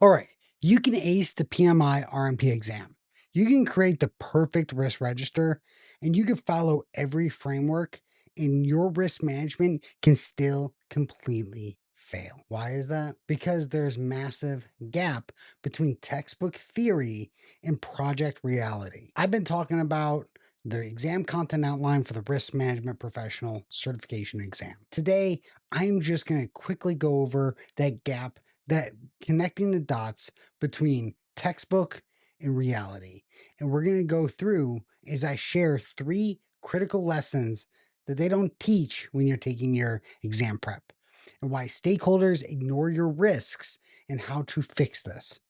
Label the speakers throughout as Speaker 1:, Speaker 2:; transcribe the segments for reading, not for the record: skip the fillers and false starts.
Speaker 1: All right, you can ace the PMI-RMP exam. You can create the perfect risk register and you can follow every framework, and your risk management can still completely fail. Why is that? Because there's massive gap between textbook theory and project reality. I've been talking about the exam content outline for the risk management professional certification exam. Today, I'm just going to quickly go over that gap, that connecting the dots between textbook and reality. And we're going to go through as I share three critical lessons that they don't teach when you're taking your exam prep, and why stakeholders ignore your risks, and how to fix this,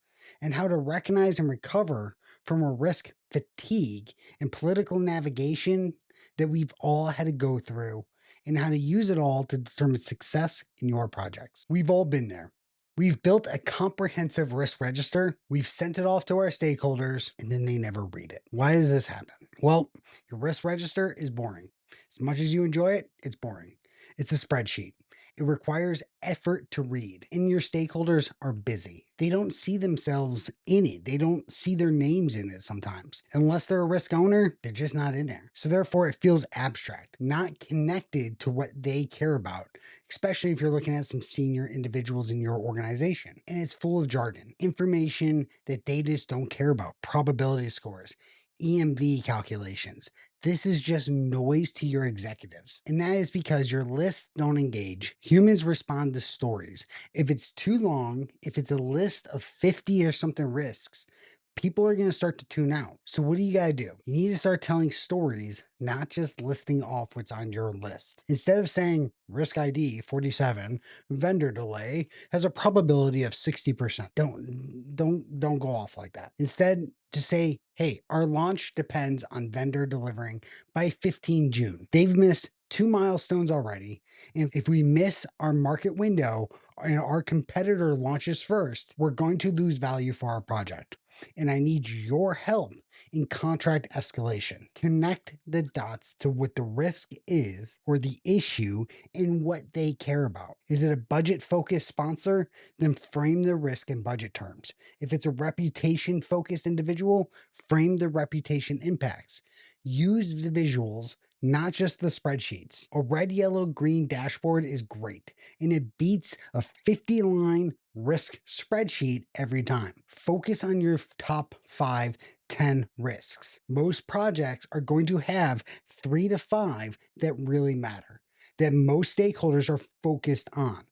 Speaker 1: and how to recognize and recover from a risk fatigue and political navigation that we've all had to go through, and how to use it all to determine success in your projects. We've all been there. We've built a comprehensive risk register, we've sent it off to our stakeholders, and then they never read it. Why does this happen? Well, your risk register is boring. As much as you enjoy it, it's boring. It's a spreadsheet. It requires effort to read, and your stakeholders are busy. They don't see themselves in it. They don't see their names in it sometimes. Unless they're a risk owner, they're just not in there. So therefore, it feels abstract, not connected to what they care about, especially if you're looking at some senior individuals in your organization. And it's full of jargon, information that they just don't care about, probability scores, EMV calculations. This is just noise to your executives. And that is because your lists don't engage. Humans respond to stories. If it's too long, if it's a list of 50 or something risks, people are going to start to tune out. So what do you got to do? You need to start telling stories, not just listing off what's on your list. Instead of saying risk ID 47, vendor delay has a probability of 60%. Don't go off like that. Instead, just say, hey, our launch depends on vendor delivering by 15 June. They've missed 2 milestones already. And if we miss our market window and our competitor launches first, we're going to lose value for our project. And I need your help in contract escalation. Connect the dots to what the risk is or the issue and what they care about. Is it a budget focused sponsor? Then frame the risk in budget terms. If it's a reputation focused individual, frame the reputation impacts. Use the visuals, not just the spreadsheets. A red, yellow, green dashboard is great, and it beats a 50-line risk spreadsheet every time. Focus on your top 5, 10 risks. Most projects are going to have 3 to 5 that really matter, that most stakeholders are focused on.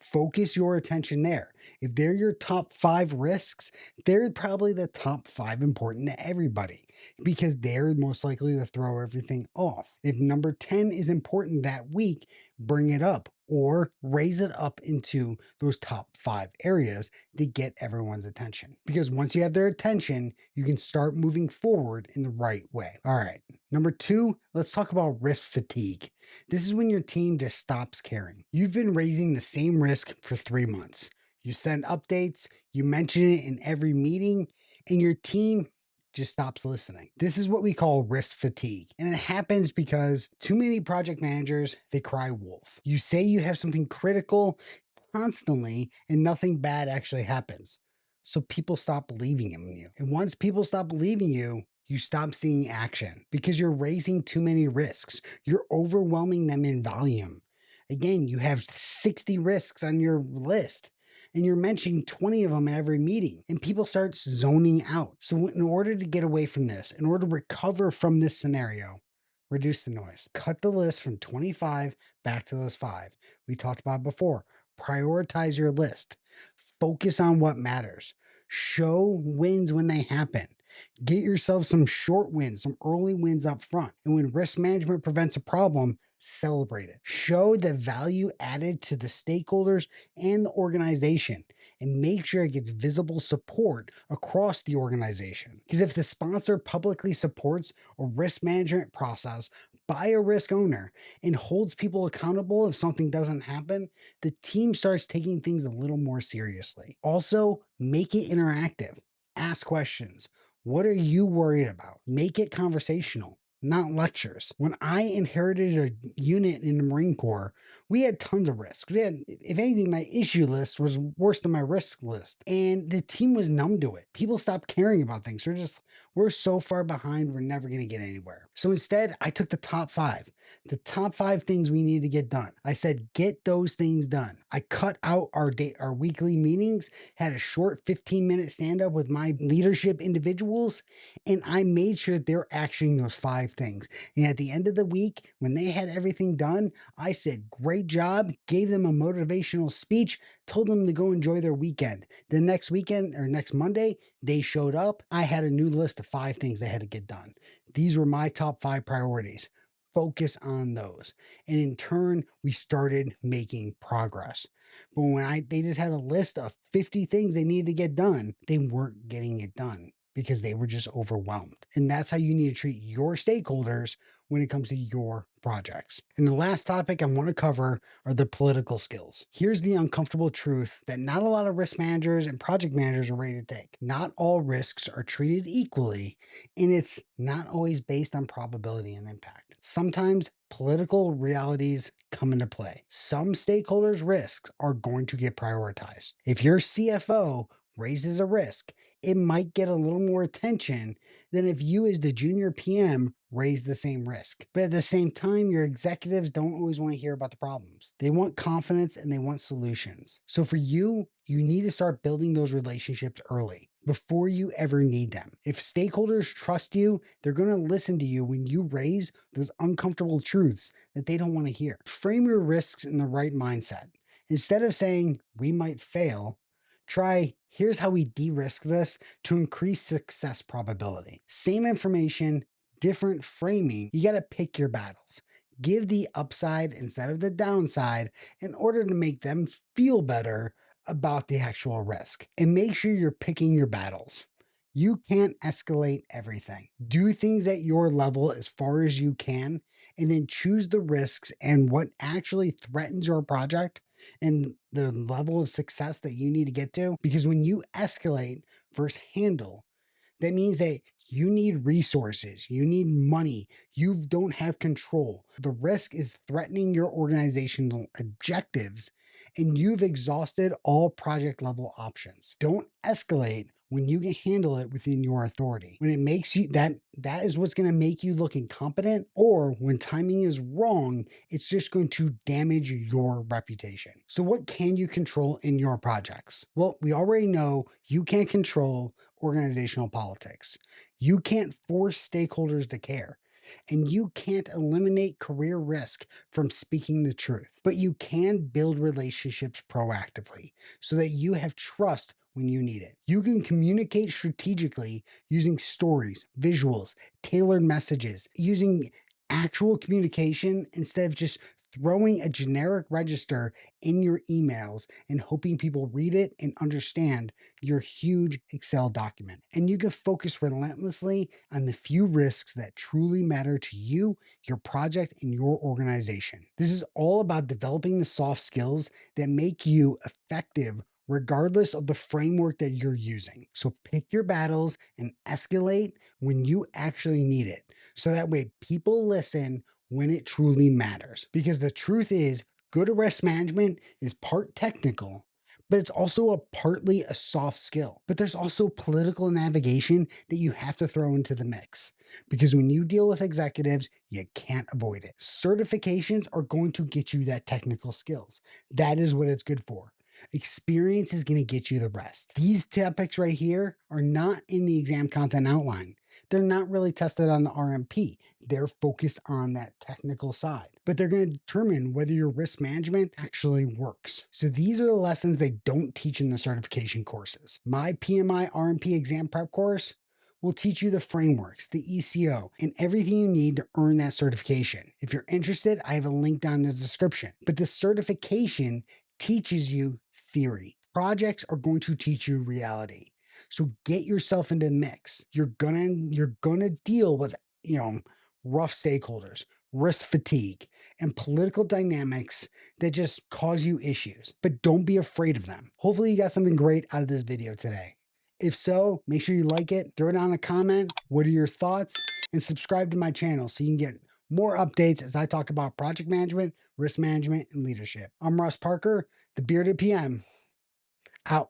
Speaker 1: Focus your attention there. If they're your top 5 risks, they're probably the top 5 important to everybody, because they're most likely to throw everything off. If number 10 is important that week, bring it up or raise it up into those top 5 areas to get everyone's attention. Because once you have their attention, you can start moving forward in the right way. All right. Number 2, let's talk about risk fatigue. This is when your team just stops caring. You've been raising the same risk for 3 months. You send updates, you mention it in every meeting, and your team just stops listening. This is what we call risk fatigue. And it happens because too many project managers, they cry wolf. You say you have something critical constantly and nothing bad actually happens. So people stop believing in you. And once people stop believing you, you stop seeing action because you're raising too many risks. You're overwhelming them in volume. Again, you have 60 risks on your list and you're mentioning 20 of them at every meeting, and people start zoning out. So in order to get away from this, in order to recover from this scenario, reduce the noise. Cut the list from 25 back to those 5 we talked about before. Prioritize your list. Focus on what matters. Show wins when they happen. Get yourself some short wins, some early wins up front. And when risk management prevents a problem, celebrate it. Show the value added to the stakeholders and the organization, and make sure it gets visible support across the organization. Because if the sponsor publicly supports a risk management process by a risk owner and holds people accountable if something doesn't happen, the team starts taking things a little more seriously. Also, make it interactive. Ask questions. What are you worried about? Make it conversational. not lectures. When I inherited a unit in the Marine Corps, we had tons of risks. We had, if anything, my issue list was worse than my risk list. And the team was numb to it. People stopped caring about things. We're so far behind, we're never going to get anywhere. So instead, I took the top five things we need to get done. I said, get those things done. I cut out our weekly meetings, had a short 15-minute stand up with my leadership individuals, and I made sure that they're actioning those five things. And at the end of the week, when they had everything done, I said, great job, gave them a motivational speech, told them to go enjoy their weekend. The next weekend or next Monday, they showed up. I had a new list of five things they had to get done. These were my top five priorities. Focus on those. And in turn, we started making progress. But they just had a list of 50 things they needed to get done, they weren't getting it done because they were just overwhelmed. And that's how you need to treat your stakeholders when it comes to your projects. And the last topic I want to cover are the political skills. Here's the uncomfortable truth that not a lot of risk managers and project managers are ready to take. Not all risks are treated equally, and it's not always based on probability and impact. Sometimes political realities come into play. Some stakeholders' risks are going to get prioritized. If your CFO raises a risk, it might get a little more attention than if you, as the junior PM, raise the same risk. But at the same time, your executives don't always want to hear about the problems. They want confidence and they want solutions. So for you, you need to start building those relationships early before you ever need them. If stakeholders trust you, they're going to listen to you when you raise those uncomfortable truths that they don't want to hear. Frame your risks in the right mindset. Instead of saying, we might fail, try, here's how we de-risk this to increase success probability. Same information, different framing. You got to pick your battles. Give the upside instead of the downside in order to make them feel better about the actual risk. And make sure you're picking your battles. You can't escalate everything. Do things at your level as far as you can, and then choose the risks and what actually threatens your project and the level of success that you need to get to. Because when you escalate versus handle, that means that you need resources, you need money, you don't have control. The risk is threatening your organizational objectives, and you've exhausted all project level options. Don't escalate when you can handle it within your authority. When it makes you that is what's going to make you look incompetent, or when timing is wrong, it's just going to damage your reputation. So what can you control in your projects? Well, we already know you can't control organizational politics. You can't force stakeholders to care. And you can't eliminate career risk from speaking the truth, but you can build relationships proactively so that you have trust when you need it. You can communicate strategically using stories, visuals, tailored messages, using actual communication instead of just throwing a generic register in your emails and hoping people read it and understand your huge Excel document. And you can focus relentlessly on the few risks that truly matter to you, your project, and your organization. This is all about developing the soft skills that make you effective regardless of the framework that you're using. So pick your battles and escalate when you actually need it. So that way people listen when it truly matters. Because the truth is, good risk management is part technical, but it's also partly a soft skill. But there's also political navigation that you have to throw into the mix. Because when you deal with executives, you can't avoid it. Certifications are going to get you that technical skills. That is what it's good for. Experience is going to get you the rest. These topics right here are not in the exam content outline. They're not really tested on the RMP. They're focused on that technical side, but they're going to determine whether your risk management actually works. So these are the lessons they don't teach in the certification courses. My PMI-RMP exam prep course will teach you the frameworks, the ECO, and everything you need to earn that certification. If you're interested, I have a link down in the description. But the certification teaches you theory. Projects are going to teach you reality. So get yourself into the mix. You're gonna deal with, rough stakeholders, risk fatigue, and political dynamics that just cause you issues. But don't be afraid of them. Hopefully you got something great out of this video today. If so, make sure you like it, throw down a comment. What are your thoughts? and subscribe to my channel so you can get more updates as I talk about project management, risk management, and leadership. I'm Russ Parker, the Bearded PM, out.